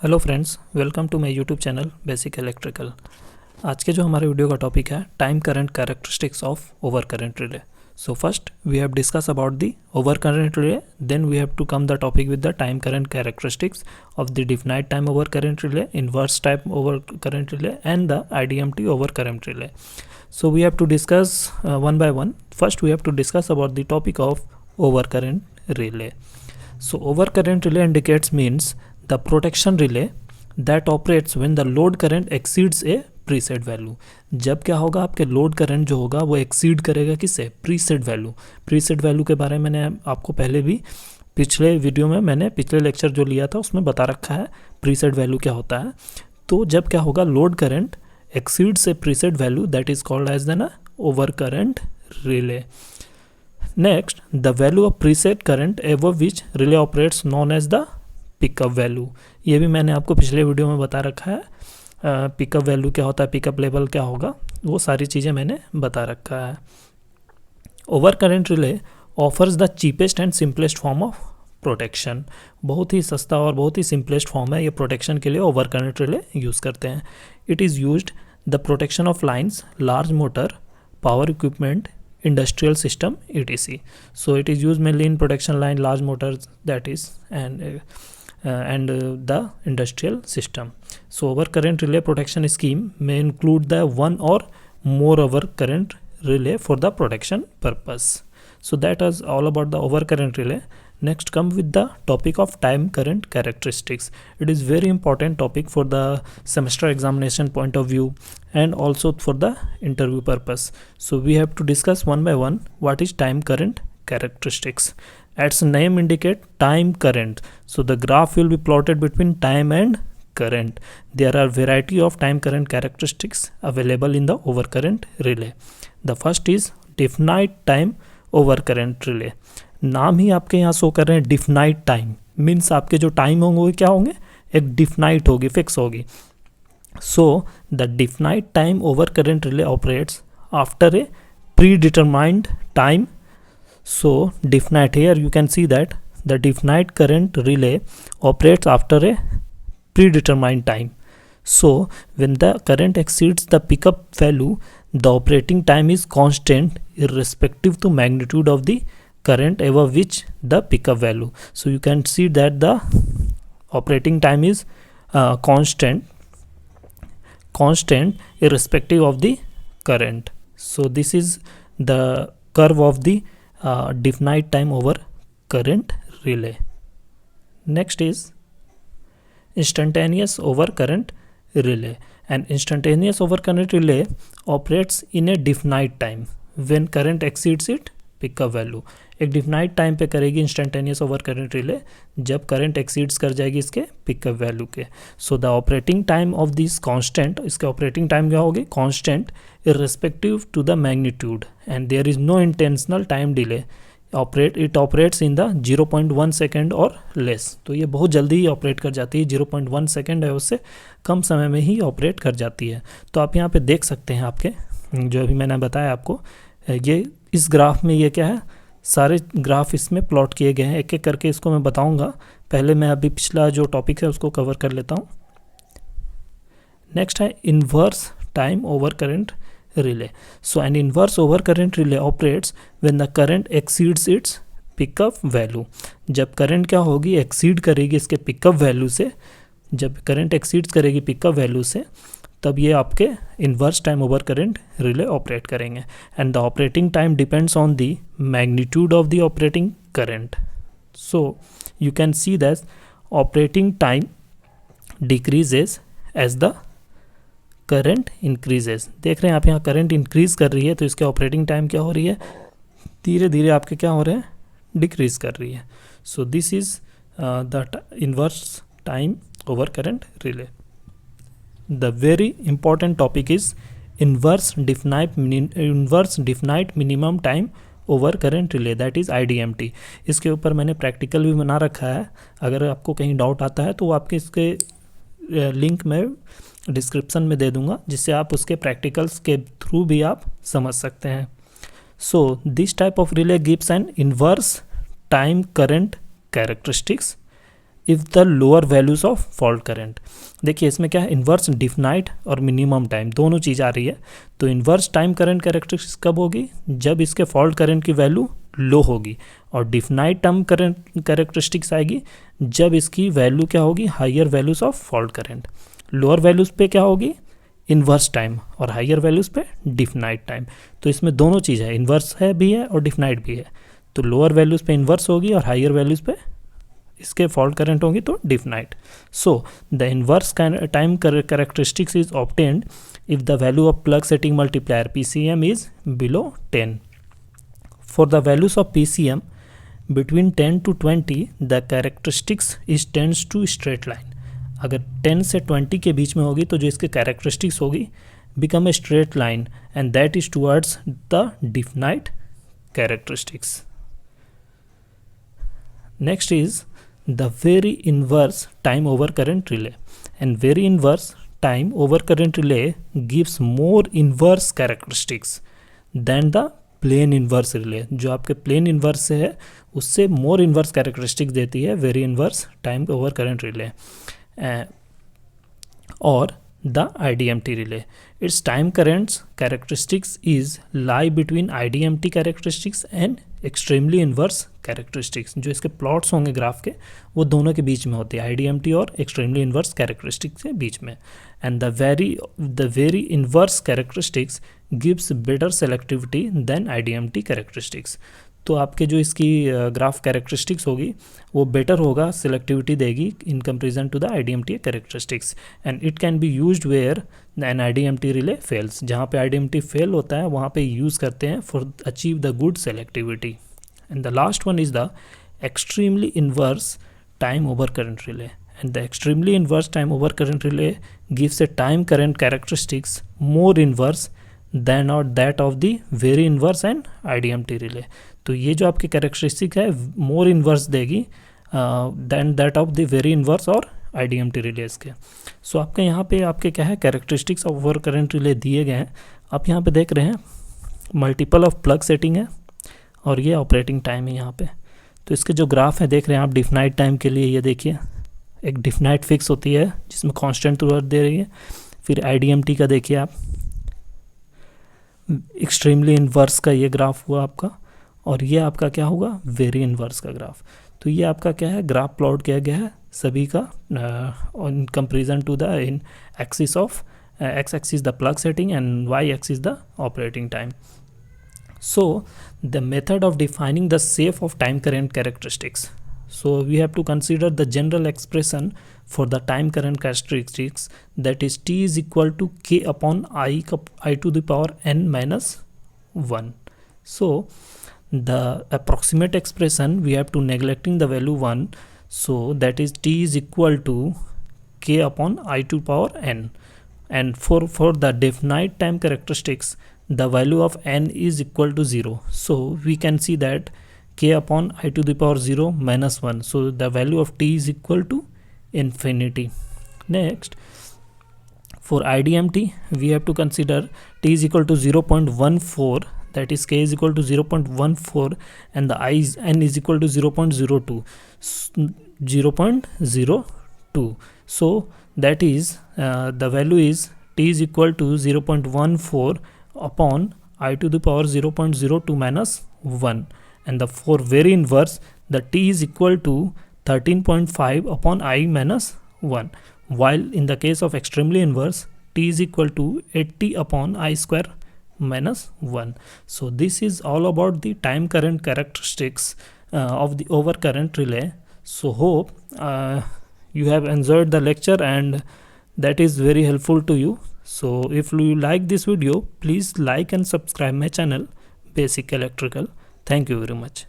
Hello friends, welcome to my YouTube channel basic electrical. आज के जो हमारे वीडियो का टॉपिक है time current characteristics of over current relay. So first we have discuss about the over current relay, then we have to come the topic with the time current characteristics of the definite time over current relay, inverse time over current relay and the IDMT over current relay. So we have to discuss one by one. First we have to discuss about the topic of overcurrent relay. So overcurrent relay indicates means the protection relay that operates when the load current exceeds a preset value. जब क्या होगा, आपके load current जो होगा वो exceed करेगा किससे? Preset value. Preset value के बारे में मैंने आपको पहले भी पिछले वीडियो में मैंने पिछले लेक्चर जो लिया था उसमें बता रखा है प्रीसेट वैल्यू क्या होता है. तो जब क्या होगा, load current exceeds a preset value, that is called as the overcurrent relay. Next, the value of preset current above which relay operates known as the pickup value. ये भी मैंने आपको पिछले वीडियो में बता रखा है. पिकअप वैल्यू क्या होता है, पिकअप लेवल क्या होगा, वो सारी चीज़ें मैंने बता रखा है. Over current relay offers the cheapest and simplest form of protection. बहुत ही सस्ता और बहुत ही सिंपलेस्ट फॉर्म है ये प्रोटेक्शन के लिए ओवर करंट रिले यूज़ करते हैं. It is used the protection of lines, large motor, power equipment, industrial system etc. So it is used mainly in protection line, large motors, that is, and the industrial system. So overcurrent relay protection scheme may include the one or more overcurrent relay for the protection purpose. So that is all about the overcurrent relay. Next come with the topic of time current characteristics. It is very important topic for the semester examination point of view and also for the interview purpose. So we have to discuss one by one what is time current characteristics. Its name indicate time current. So the graph will be plotted between time and current. There are variety of time current characteristics available in the overcurrent relay. The first is definite time overcurrent relay. नाम ही आपके यहाँ show कर रहे हैं definite time, means आपके जो time होंगे वो क्या होंगे, एक डिफिनाइट होगी, फिक्स होगी. So the definite time over current relay operates after a pre determined time. So definite, here you can see that the definite current relay operates after a pre determined time. So when the current exceeds the pickup value, the operating time is constant irrespective to magnitude of the current above which the pickup value. So you can see that the operating time is constant irrespective of the current. So this is the curve of the definite time over current relay. Next is instantaneous over current relay. An instantaneous over current relay operates in a definite time when current exceeds its pickup value. एक definite time पे करेगी instantaneous over current relay जब current exceeds कर जाएगी इसके pickup value के. So the operating time of this constant, इसके operating time क्या होगी, constant irrespective to the magnitude and there is no intentional time delay. It operates in the 0.1 second और less. तो ये बहुत जल्दी ही ऑपरेट कर जाती है, 0.1 सेकेंड है उससे कम समय में ही ऑपरेट कर जाती है. तो आप यहाँ पे देख सकते हैं, आपके जो अभी मैंने बताया आपको, ये इस ग्राफ में ये क्या है, सारे ग्राफ इसमें प्लॉट किए गए हैं. एक एक करके इसको मैं बताऊंगा. पहले मैं अभी पिछला जो टॉपिक है उसको कवर कर लेता हूँ. नेक्स्ट है inverse time over current relay. So an inverse over current relay operates when the current exceeds its pickup value. जब करंट क्या होगी, एक्सीड करेगी इसके पिकअप वैल्यू से, जब करंट एक्सीड्स करेगी पिकअप वैल्यू से, तब ये आपके inverse time over current relay operate करेंगे. And the operating time depends on the magnitude of the operating current. So you can see that operating time decreases as the current increases. देख रहे हैं आप यहाँ करंट इंक्रीज कर रही है तो इसके ऑपरेटिंग टाइम क्या हो रही है, धीरे धीरे आपके क्या हो रहे हैं, डिक्रीज कर रही है. So this is the inverse time over current relay. The very important topic is inverse definite minimum time over current relay, that is IDMT. इसके ऊपर मैंने प्रैक्टिकल भी बना रखा है. अगर आपको कहीं डाउट आता है तो वो आपके इसके लिंक मैं डिस्क्रिप्शन में दे दूंगा, जिससे आप उसके प्रैक्टिकल्स के थ्रू भी आप समझ सकते हैं. So this type of relay gives an inverse time current characteristics if the lower values of fault current. देखिए इसमें क्या है, इन्वर्स डिफिनाइट और मिनिमम टाइम दोनों चीज़ आ रही है। तो इन्वर्स टाइम करंट कैरेक्टरिस्टिक्स कब होगी, जब इसके फॉल्ट करंट की वैल्यू लो होगी, और डिफिनाइट टाइम करंट कैरेक्टरिस्टिक्स आएगी जब इसकी वैल्यू क्या होगी, higher values of fault current. Lower values पे क्या होगी, इन्वर्स टाइम, और हायर वैल्यूज़ पे डिफिनाइट टाइम। तो इसमें दोनों चीज़ है, इन्वर्स है भी है और डिफिनाइट भी है। तो लोअर वैल्यूज़ पे इन्वर्स होगी और हायर वैल्यूज़ पे इसके फॉल्ट करंट होगी तो definite. So the inverse time characteristics is obtained if the value of plug setting multiplier PCM is below 10। For the values of PCM between 10 to 20 the characteristics is tends to straight line। अगर 10 से 20 के बीच में होगी तो जो इसके characteristics होगी become a straight line and that is towards the definite characteristics। Next is the very inverse time over current relay, and very inverse time over current relay gives more inverse characteristics than the plain inverse relay. जो आपके plane inverse से है उससे मोर inverse characteristics देती है very inverse time over current relay और the IDMT relay. Its time currents characteristics is lie between IDMT characteristics and extremely inverse characteristics. जो इसके प्लॉट्स होंगे ग्राफ के वो दोनों के बीच में होती है, IDMT और एक्सट्रीमली इन्वर्स कैरेक्टरिस्टिक्स के बीच में। And the very inverse characteristics gives better selectivity than IDMT characteristics. तो आपके जो इसकी ग्राफ कैरेक्टरिस्टिक्स होगी वो बेटर होगा, सिलेक्टिविटी देगी in comparison to the IDMT characteristics. And it can be used where an IDMT relay fails. जहाँ पे IDMT फेल होता है वहाँ पे यूज़ करते हैं for achieve the good selectivity. And the last one is the extremely inverse time over current relay. And the extremely inverse time over current relay gives a time current characteristics more inverse than or that of the very inverse and IDMT relay। तो ये जो आपकी characteristic है more inverse देगी than that of the very inverse और IDMT relays के। So आपके यहाँ पे आपके क्या है, characteristics of over current relay दिए गए हैं। आप यहाँ पे देख रहे हैं मल्टीपल ऑफ प्लग सेटिंग है और ये ऑपरेटिंग टाइम है यहाँ पे। तो इसके जो ग्राफ है देख रहे हैं आप, डिफिनाइट टाइम के लिए ये देखिए एक डिफिनाइट फिक्स होती है जिसमें कांस्टेंट त्रुआउट दे रही है। फिर IDMT का देखिए आप, एक्सट्रीमली इन्वर्स का ये ग्राफ हुआ आपका, और ये आपका क्या होगा, वेरी इन्वर्स का ग्राफ। तो ये आपका क्या है, ग्राफ प्लॉट किया गया है सभी का in comparison to the in axis of x axis the plug setting and y axis the operating time। So the method of defining the safe of time current characteristics, so we have to consider the general expression for the time current characteristics, that is t is equal to k upon I to the power n minus 1। so the approximate expression we have to neglecting the value 1, so that is t is equal to k upon I to power n, and for the definite time characteristics the value of n is equal to 0, so we can see that k upon I to the power 0 minus 1, so the value of t is equal to infinity। Next, for IDMT we have to consider t is equal to 0.14, that is k is equal to 0.14 and the n is equal to 0.02, so that is the value is t is equal to 0.14 upon I to the power 0.02 minus 1, and the for very inverse the t is equal to 13.5 upon I minus 1, while in the case of extremely inverse t is equal to 80 upon I square minus 1। so this is all about the time current characteristics of the overcurrent relay। so hope you have enjoyed the lecture and that is very helpful to you। so if you like this video please like and subscribe my channel Basic Electrical। thank you very much।